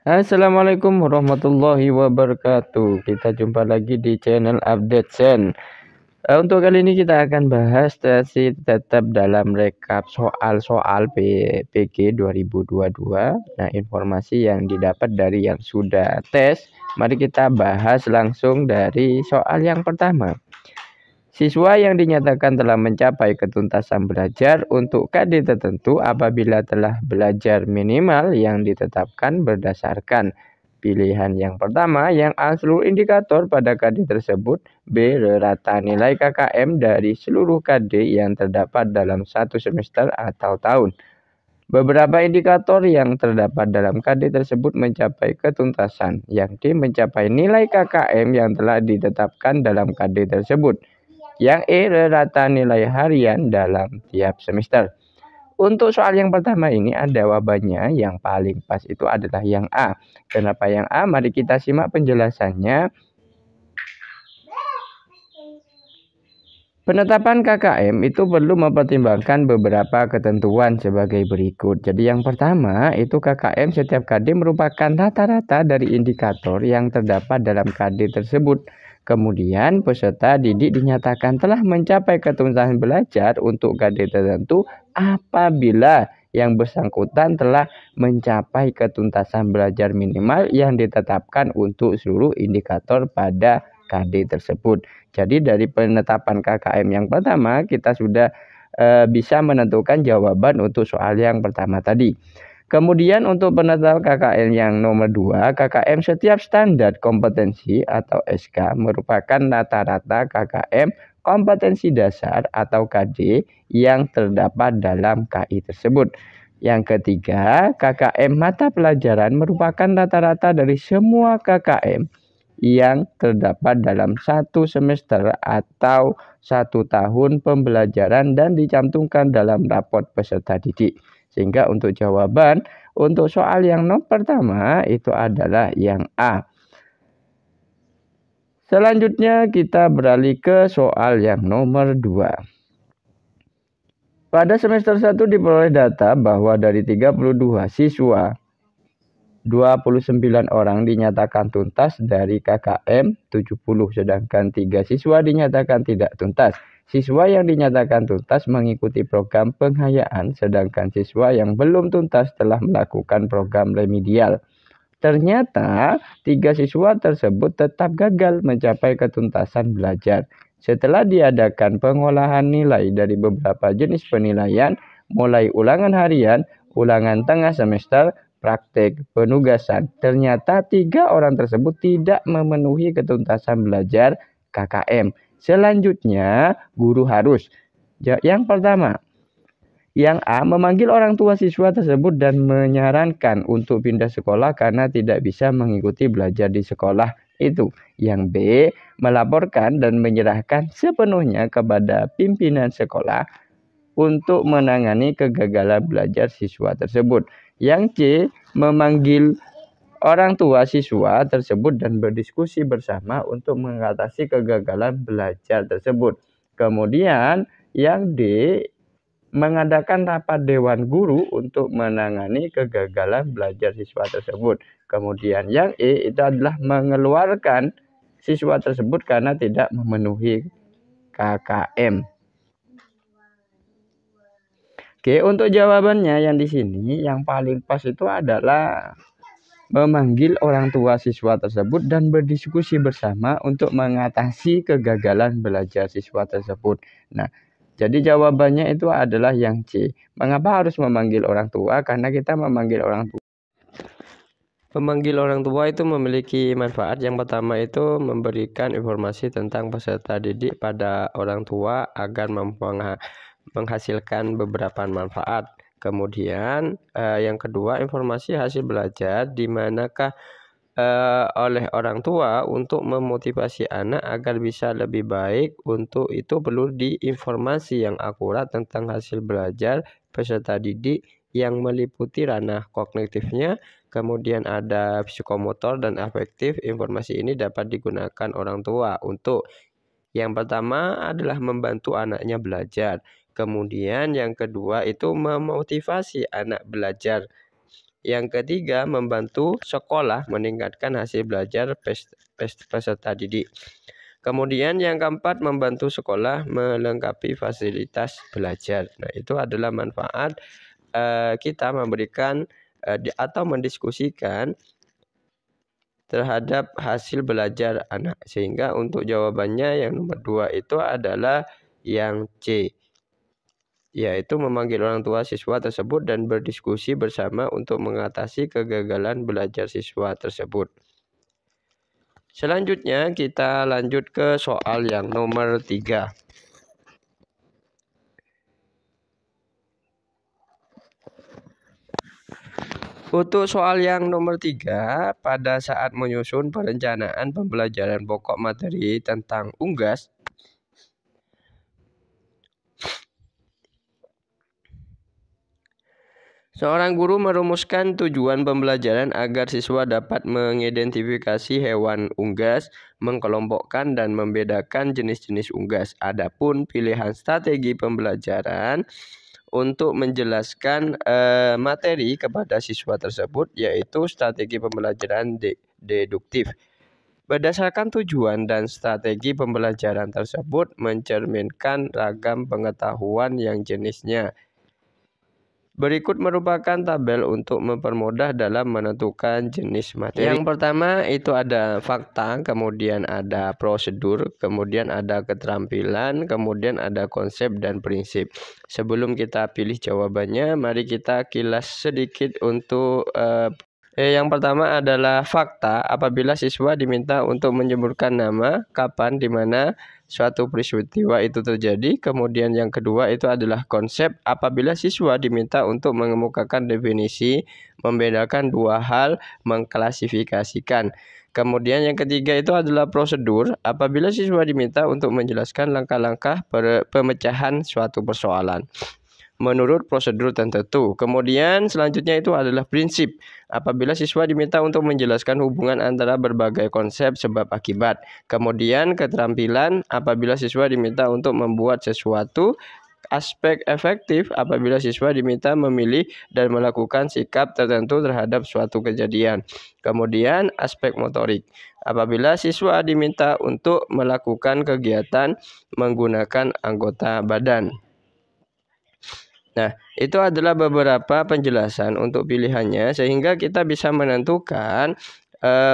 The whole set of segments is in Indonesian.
Assalamualaikum warahmatullahi wabarakatuh. Kita jumpa lagi di channel Update Sen. Untuk kali ini kita akan bahas tetap dalam rekap soal-soal PG 2022. Nah, informasi yang didapat dari yang sudah tes, mari kita bahas langsung dari soal yang pertama. Siswa yang dinyatakan telah mencapai ketuntasan belajar untuk KD tertentu apabila telah belajar minimal yang ditetapkan berdasarkan pilihan yang pertama, yang A seluruh indikator pada KD tersebut, B rata nilai KKM dari seluruh KD yang terdapat dalam satu semester atau tahun. Beberapa indikator yang terdapat dalam KD tersebut mencapai ketuntasan, yang D mencapai nilai KKM yang telah ditetapkan dalam KD tersebut. Yang E rata nilai harian dalam tiap semester. Untuk soal yang pertama ini ada jawabannya yang paling pas itu adalah yang A. Kenapa yang A? Mari kita simak penjelasannya. Penetapan KKM itu perlu mempertimbangkan beberapa ketentuan sebagai berikut. Jadi yang pertama itu KKM setiap KD merupakan rata-rata dari indikator yang terdapat dalam KD tersebut. Kemudian peserta didik dinyatakan telah mencapai ketuntasan belajar untuk KD tertentu apabila yang bersangkutan telah mencapai ketuntasan belajar minimal yang ditetapkan untuk seluruh indikator pada KD tersebut. Jadi dari penetapan KKM yang pertama kita sudah bisa menentukan jawaban untuk soal yang pertama tadi. Kemudian untuk penetapan KKM yang nomor 2, KKM setiap standar kompetensi atau SK merupakan rata-rata KKM kompetensi dasar atau KD yang terdapat dalam KI tersebut. Yang ketiga, KKM mata pelajaran merupakan rata-rata dari semua KKM yang terdapat dalam satu semester atau satu tahun pembelajaran dan dicantumkan dalam raport peserta didik. Sehingga untuk jawaban untuk soal yang nomor pertama itu adalah yang A. Selanjutnya kita beralih ke soal yang nomor 2. Pada semester 1 diperoleh data bahwa dari 32 siswa 29 orang dinyatakan tuntas dari KKM 70, sedangkan 3 siswa dinyatakan tidak tuntas. Siswa yang dinyatakan tuntas mengikuti program penghayaan, sedangkan siswa yang belum tuntas telah melakukan program remedial. Ternyata 3 siswa tersebut tetap gagal mencapai ketuntasan belajar. Setelah diadakan pengolahan nilai dari beberapa jenis penilaian, mulai ulangan harian, ulangan tengah semester, praktek penugasan, ternyata 3 orang tersebut tidak memenuhi ketuntasan belajar KKM. Selanjutnya, guru harus yang pertama, yang A memanggil orang tua siswa tersebut dan menyarankan untuk pindah sekolah karena tidak bisa mengikuti belajar di sekolah itu. Yang B melaporkan dan menyerahkan sepenuhnya kepada pimpinan sekolah untuk menangani kegagalan belajar siswa tersebut. Yang C memanggil orang tua siswa tersebut dan berdiskusi bersama untuk mengatasi kegagalan belajar tersebut. Kemudian yang D mengadakan rapat dewan guru untuk menangani kegagalan belajar siswa tersebut. Kemudian yang E itu adalah mengeluarkan siswa tersebut karena tidak memenuhi KKM. Oke, untuk jawabannya yang di sini yang paling pas itu adalah memanggil orang tua siswa tersebut dan berdiskusi bersama untuk mengatasi kegagalan belajar siswa tersebut. Nah, jadi jawabannya itu adalah yang C. Mengapa harus memanggil orang tua? Karena kita memanggil orang tua. Memanggil orang tua itu memiliki manfaat. Yang pertama itu memberikan informasi tentang peserta didik pada orang tua agar menghasilkan beberapa manfaat. Kemudian yang kedua, informasi hasil belajar di manakah oleh orang tua untuk memotivasi anak agar bisa lebih baik. Untuk itu perlu diinformasi yang akurat tentang hasil belajar peserta didik yang meliputi ranah kognitifnya, kemudian ada psikomotor dan afektif. Informasi ini dapat digunakan orang tua untuk yang pertama adalah membantu anaknya belajar. Kemudian yang kedua itu memotivasi anak belajar. Yang ketiga, membantu sekolah meningkatkan hasil belajar peserta didik. Kemudian yang keempat, membantu sekolah melengkapi fasilitas belajar. Nah, itu adalah manfaat kita memberikan atau mendiskusikan terhadap hasil belajar anak. Sehingga untuk jawabannya yang nomor 2 itu adalah yang C, yaitu memanggil orang tua siswa tersebut dan berdiskusi bersama untuk mengatasi kegagalan belajar siswa tersebut. Selanjutnya kita lanjut ke soal yang nomor 3. Untuk soal yang nomor 3, pada saat menyusun perencanaan pembelajaran pokok materi tentang unggas, seorang guru merumuskan tujuan pembelajaran agar siswa dapat mengidentifikasi hewan unggas, mengelompokkan dan membedakan jenis-jenis unggas. Adapun pilihan strategi pembelajaran untuk menjelaskan materi kepada siswa tersebut, yaitu strategi pembelajaran deduktif. Berdasarkan tujuan dan strategi pembelajaran tersebut mencerminkan ragam pengetahuan yang jenisnya. Berikut merupakan tabel untuk mempermudah dalam menentukan jenis materi. Yang pertama itu ada fakta, kemudian ada prosedur, kemudian ada keterampilan, kemudian ada konsep dan prinsip. Sebelum kita pilih jawabannya, mari kita kilas sedikit untuk yang pertama adalah fakta. Apabila siswa diminta untuk menyebutkan nama, kapan, di mana suatu peristiwa itu terjadi. Kemudian yang kedua itu adalah konsep. Apabila siswa diminta untuk mengemukakan definisi, membedakan dua hal, mengklasifikasikan. Kemudian yang ketiga itu adalah prosedur. Apabila siswa diminta untuk menjelaskan langkah-langkah pemecahan suatu persoalan menurut prosedur tertentu. Kemudian selanjutnya itu adalah prinsip. Apabila siswa diminta untuk menjelaskan hubungan antara berbagai konsep sebab akibat. Kemudian keterampilan, apabila siswa diminta untuk membuat sesuatu. Aspek efektif, apabila siswa diminta memilih dan melakukan sikap tertentu terhadap suatu kejadian. Kemudian aspek motorik, apabila siswa diminta untuk melakukan kegiatan menggunakan anggota badan. Nah, itu adalah beberapa penjelasan untuk pilihannya sehingga kita bisa menentukan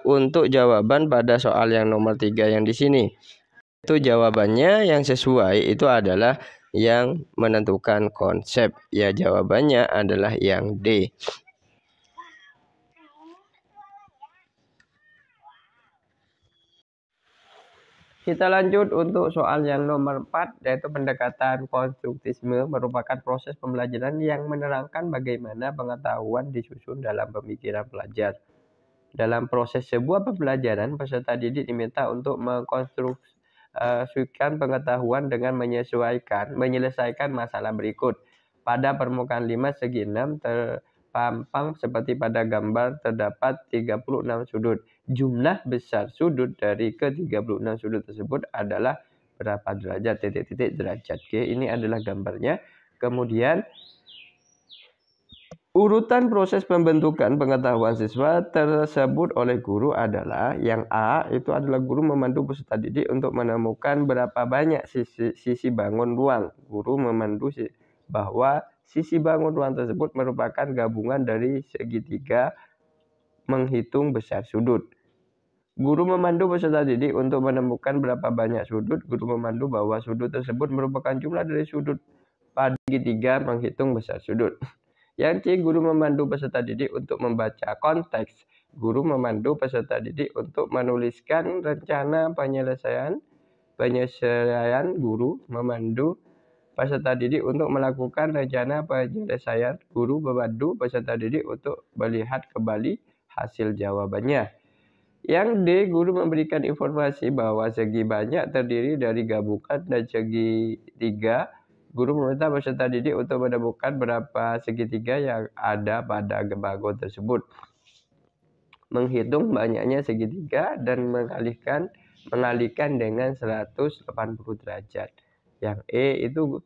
untuk jawaban pada soal yang nomor 3 yang di sini. Itu jawabannya yang sesuai itu adalah yang menentukan konsep. Ya, jawabannya adalah yang D. Kita lanjut untuk soal yang nomor 4, yaitu pendekatan konstruktisme merupakan proses pembelajaran yang menerangkan bagaimana pengetahuan disusun dalam pemikiran pelajar. Dalam proses sebuah pembelajaran, peserta didik diminta untuk mengkonstruksikan pengetahuan dengan menyelesaikan masalah berikut. Pada permukaan 5 segi 6 terpampang seperti pada gambar terdapat 36 sudut. Jumlah besar sudut dari ke-36 sudut tersebut adalah berapa derajat, derajat. Oke, ini adalah gambarnya. Kemudian urutan proses pembentukan pengetahuan siswa tersebut oleh guru adalah yang A, itu adalah guru memandu peserta didik untuk menemukan berapa banyak sisi bangun ruang. Guru memandu bahwa sisi bangun ruang tersebut merupakan gabungan dari segitiga menghitung besar sudut. Guru memandu peserta didik untuk menemukan berapa banyak sudut. Guru memandu bahwa sudut tersebut merupakan jumlah dari sudut pada segitiga menghitung besar sudut. Yang C, guru memandu peserta didik untuk membaca konteks. Guru memandu peserta didik untuk menuliskan rencana penyelesaian. Guru memandu peserta didik untuk melakukan rencana penyelesaian. Guru memandu peserta didik untuk melihat kembali hasil jawabannya. Yang D, guru memberikan informasi bahwa segi banyak terdiri dari gabungan dan segi tiga. Guru meminta peserta didik untuk menemukan berapa segitiga yang ada pada bangun tersebut. Menghitung banyaknya segitiga dan mengalihkan dengan 180 derajat. Yang E itu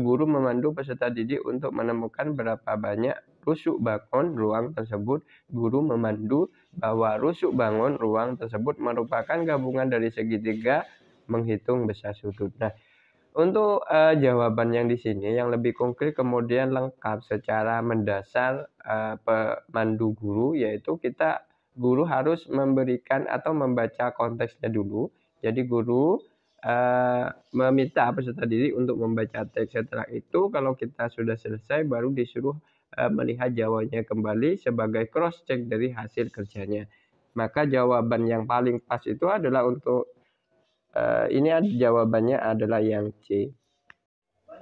guru memandu peserta didik untuk menemukan berapa banyak rusuk bangun ruang tersebut, guru memandu bahwa rusuk bangun ruang tersebut merupakan gabungan dari segitiga menghitung besar sudut. Nah, untuk jawaban yang di sini yang lebih konkret kemudian lengkap secara mendasar pemandu guru, yaitu guru harus memberikan atau membaca konteksnya dulu. Jadi guru meminta peserta didik untuk membaca teks. Setelah itu kalau kita sudah selesai baru disuruh melihat jawabannya kembali sebagai cross check dari hasil kerjanya. Maka jawaban yang paling pas itu adalah untuk ini jawabannya adalah yang C.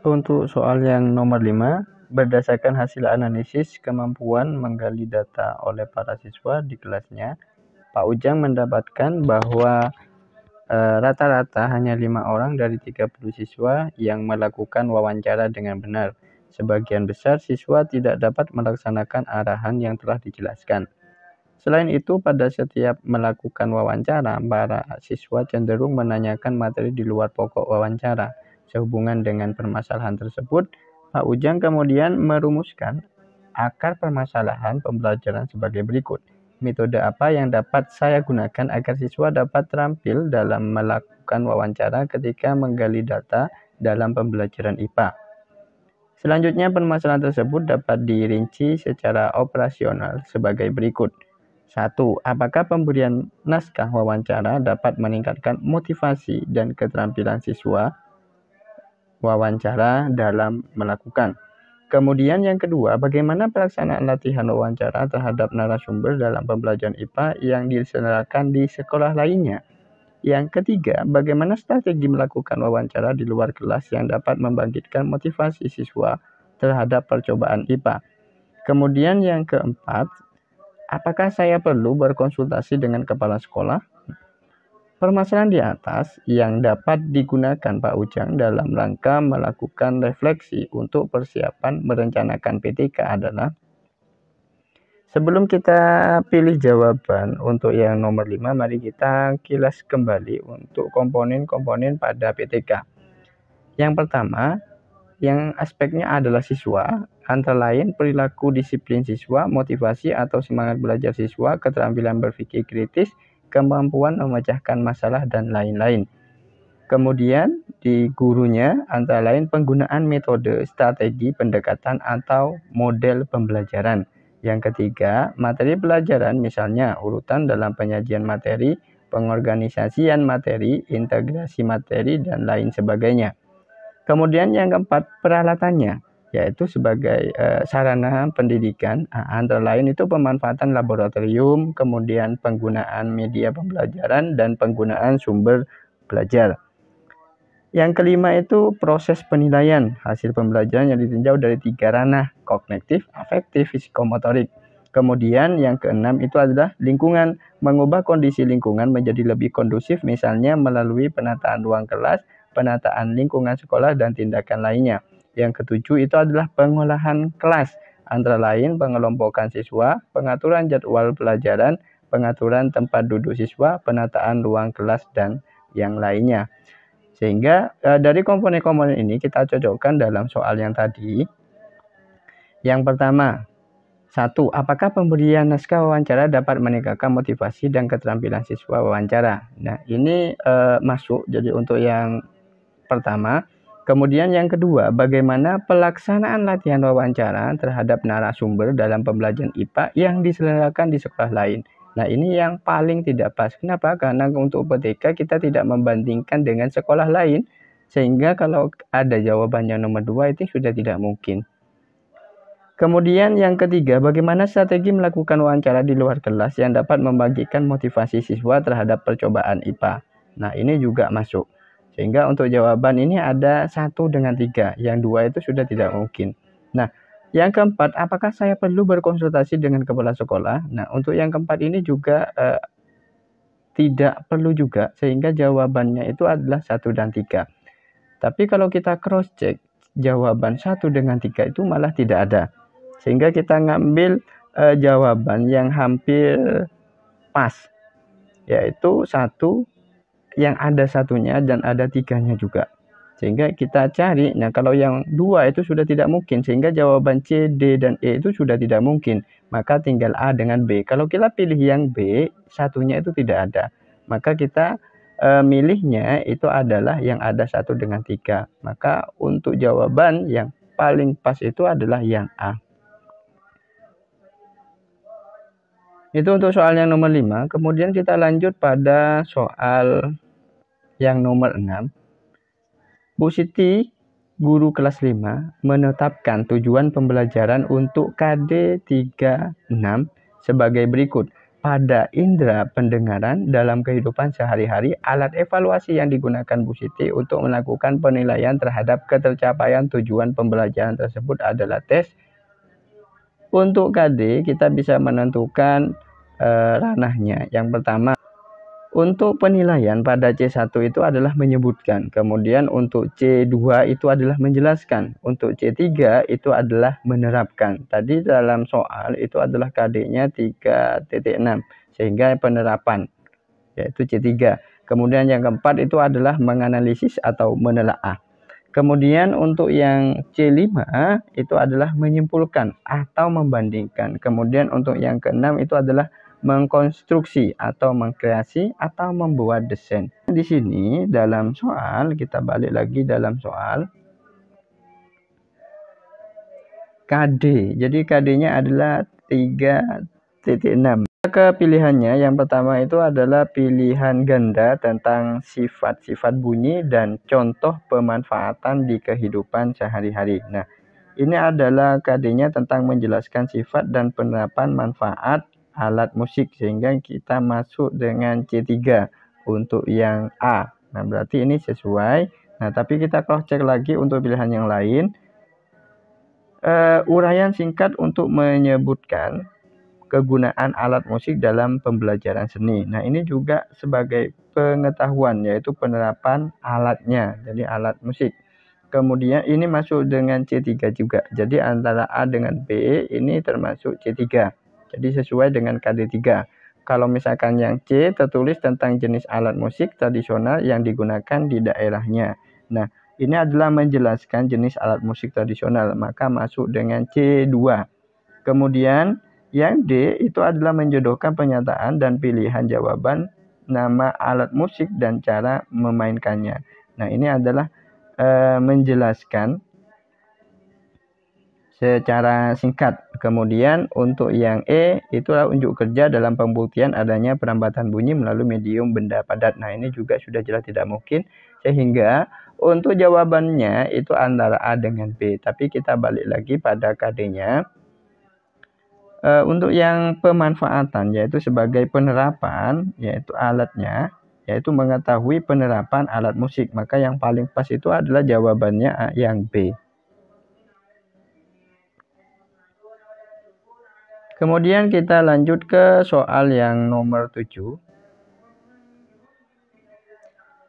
Untuk soal yang nomor 5, berdasarkan hasil analisis kemampuan menggali data oleh para siswa di kelasnya, Pak Ujang mendapatkan bahwa rata-rata hanya 5 orang dari 30 siswa yang melakukan wawancara dengan benar. Sebagian besar siswa tidak dapat melaksanakan arahan yang telah dijelaskan. Selain itu, pada setiap melakukan wawancara, para siswa cenderung menanyakan materi di luar pokok wawancara. Sehubungan dengan permasalahan tersebut, Pak Ujang kemudian merumuskan akar permasalahan pembelajaran sebagai berikut. Metode apa yang dapat saya gunakan agar siswa dapat terampil dalam melakukan wawancara ketika menggali data dalam pembelajaran IPA? Selanjutnya, permasalahan tersebut dapat dirinci secara operasional sebagai berikut. 1. Apakah pemberian naskah wawancara dapat meningkatkan motivasi dan keterampilan siswa wawancara dalam melakukan? Kemudian yang kedua, bagaimana pelaksanaan latihan wawancara terhadap narasumber dalam pembelajaran IPA yang diselenggarakan di sekolah lainnya? Yang ketiga, bagaimana strategi melakukan wawancara di luar kelas yang dapat membangkitkan motivasi siswa terhadap percobaan IPA? Kemudian yang keempat, apakah saya perlu berkonsultasi dengan kepala sekolah? Permasalahan di atas yang dapat digunakan Pak Ujang dalam rangka melakukan refleksi untuk persiapan merencanakan PTK adalah, sebelum kita pilih jawaban untuk yang nomor 5, mari kita kilas kembali untuk komponen-komponen pada PTK. Yang pertama, yang aspeknya adalah siswa, antara lain perilaku disiplin siswa, motivasi atau semangat belajar siswa, keterampilan berpikir kritis, kemampuan memecahkan masalah, dan lain-lain. Kemudian di gurunya antara lain penggunaan metode, strategi, pendekatan, atau model pembelajaran. Yang ketiga, materi pelajaran misalnya urutan dalam penyajian materi, pengorganisasian materi, integrasi materi, dan lain sebagainya. Kemudian yang keempat, peralatannya, yaitu sebagai sarana pendidikan, antara lain itu pemanfaatan laboratorium, kemudian penggunaan media pembelajaran, dan penggunaan sumber belajar. Yang kelima itu proses penilaian hasil pembelajaran yang ditinjau dari 3 ranah, kognitif, afektif, psikomotorik. Kemudian yang keenam itu adalah lingkungan, mengubah kondisi lingkungan menjadi lebih kondusif, misalnya melalui penataan ruang kelas, penataan lingkungan sekolah, dan tindakan lainnya. Yang ketujuh itu adalah pengolahan kelas, antara lain pengelompokan siswa, pengaturan jadwal pelajaran, pengaturan tempat duduk siswa, penataan ruang kelas, dan yang lainnya. Sehingga dari komponen-komponen ini kita cocokkan dalam soal yang tadi. Yang pertama, 1. Apakah pemberian naskah wawancara dapat meningkatkan motivasi dan keterampilan siswa wawancara? Nah, ini masuk jadi untuk yang pertama. Kemudian yang kedua, bagaimana pelaksanaan latihan wawancara terhadap narasumber dalam pembelajaran IPA yang diselenggarakan di sekolah lain? Nah, ini yang paling tidak pas. Kenapa? Karena untuk PTK kita tidak membandingkan dengan sekolah lain, sehingga kalau ada jawabannya nomor 2 itu sudah tidak mungkin. Kemudian yang ketiga, bagaimana strategi melakukan wawancara di luar kelas yang dapat membagikan motivasi siswa terhadap percobaan IPA? Nah, ini juga masuk. Sehingga untuk jawaban ini ada 1 dengan 3, yang 2 itu sudah tidak mungkin. Nah, yang keempat, apakah saya perlu berkonsultasi dengan kepala sekolah? Nah, untuk yang keempat ini juga tidak perlu juga, sehingga jawabannya itu adalah 1 dan 3. Tapi kalau kita cross check, jawaban 1 dengan 3 itu malah tidak ada. Sehingga kita ngambil jawaban yang hampir pas, yaitu 1 yang ada 1-nya dan ada 3-nya juga. Sehingga kita cari, nah kalau yang 2 itu sudah tidak mungkin, sehingga jawaban C, D, dan E itu sudah tidak mungkin. Maka tinggal A dengan B. Kalau kita pilih yang B, satunya itu tidak ada. Maka kita milihnya itu adalah yang ada 1 dengan 3. Maka untuk jawaban yang paling pas itu adalah yang A. Itu untuk soal yang nomor 5. Kemudian kita lanjut pada soal yang nomor 6. Bu Siti, guru kelas 5, menetapkan tujuan pembelajaran untuk KD 36 sebagai berikut. Pada indera pendengaran dalam kehidupan sehari-hari, alat evaluasi yang digunakan Bu Siti untuk melakukan penilaian terhadap ketercapaian tujuan pembelajaran tersebut adalah tes. Untuk KD, kita bisa menentukan ranahnya. Yang pertama, untuk penilaian pada C1 itu adalah menyebutkan. Kemudian untuk C2 itu adalah menjelaskan. Untuk C3 itu adalah menerapkan. Tadi dalam soal itu adalah KD-nya 3.6. Sehingga penerapan, yaitu C3. Kemudian yang keempat itu adalah menganalisis atau menelaah. Kemudian untuk yang C5 itu adalah menyimpulkan atau membandingkan. Kemudian untuk yang keenam itu adalah mengkonstruksi atau mengkreasi atau membuat desain. Di sini dalam soal, kita balik lagi dalam soal KD. Jadi KD-nya adalah 3.6. Ke pilihannya yang pertama itu adalah pilihan ganda tentang sifat-sifat bunyi dan contoh pemanfaatan di kehidupan sehari-hari. Nah, ini adalah KD-nya tentang menjelaskan sifat dan penerapan manfaat alat musik, sehingga kita masuk dengan C3 untuk yang A. Nah, berarti ini sesuai. Nah, tapi kita cross check lagi untuk pilihan yang lain. Uraian singkat untuk menyebutkan kegunaan alat musik dalam pembelajaran seni. Nah, ini juga sebagai pengetahuan, yaitu penerapan alatnya, jadi alat musik. Kemudian ini masuk dengan C3 juga. Jadi antara A dengan B ini termasuk C3. Jadi sesuai dengan KD3. Kalau misalkan yang C tertulis tentang jenis alat musik tradisional yang digunakan di daerahnya. Nah, ini adalah menjelaskan jenis alat musik tradisional, maka masuk dengan C2. Kemudian yang D itu adalah menjodohkan pernyataan dan pilihan jawaban nama alat musik dan cara memainkannya. Nah, ini adalah menjelaskan secara singkat. Kemudian untuk yang E itulah unjuk kerja dalam pembuktian adanya perambatan bunyi melalui medium benda padat. Nah, ini juga sudah jelas tidak mungkin, sehingga untuk jawabannya itu antara A dengan B. Tapi kita balik lagi pada KD-nya. Untuk yang pemanfaatan, yaitu sebagai penerapan, yaitu alatnya, yaitu mengetahui penerapan alat musik. Maka yang paling pas itu adalah jawabannya yang B. Kemudian kita lanjut ke soal yang nomor 7.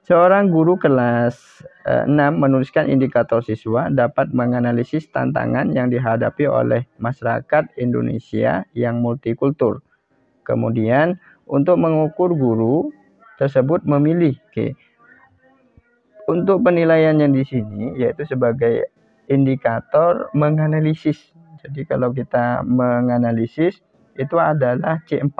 Seorang guru kelas 6 menuliskan indikator siswa dapat menganalisis tantangan yang dihadapi oleh masyarakat Indonesia yang multikultur. Kemudian untuk mengukur guru tersebut memilih. Untuk penilaiannya di sini yaitu sebagai indikator menganalisis. Jadi kalau kita menganalisis itu adalah C4.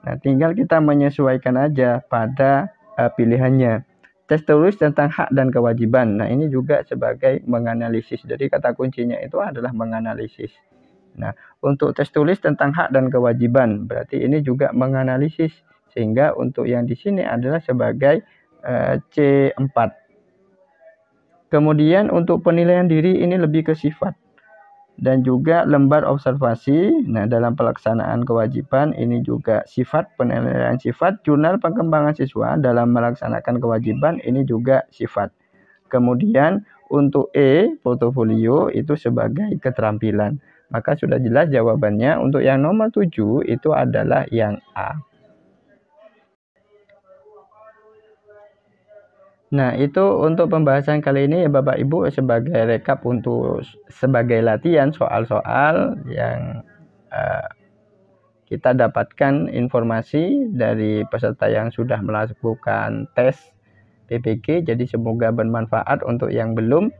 Nah, tinggal kita menyesuaikan aja pada pilihannya. Tes tulis tentang hak dan kewajiban. Nah, ini juga sebagai menganalisis. Jadi kata kuncinya itu adalah menganalisis. Nah, untuk tes tulis tentang hak dan kewajiban, berarti ini juga menganalisis. Sehingga untuk yang di sini adalah sebagai C4. Kemudian untuk penilaian diri ini lebih ke sifat. Dan juga lembar observasi. Nah, dalam pelaksanaan kewajiban ini juga sifat, penilaian sifat. Jurnal pengembangan siswa dalam melaksanakan kewajiban ini juga sifat. Kemudian untuk E, portofolio itu sebagai keterampilan. Maka sudah jelas jawabannya. Untuk yang nomor 7 itu adalah yang A. Nah, itu untuk pembahasan kali ini ya Bapak Ibu, sebagai rekap untuk sebagai latihan soal-soal yang kita dapatkan informasi dari peserta yang sudah melakukan tes PPG. Jadi semoga bermanfaat untuk yang belum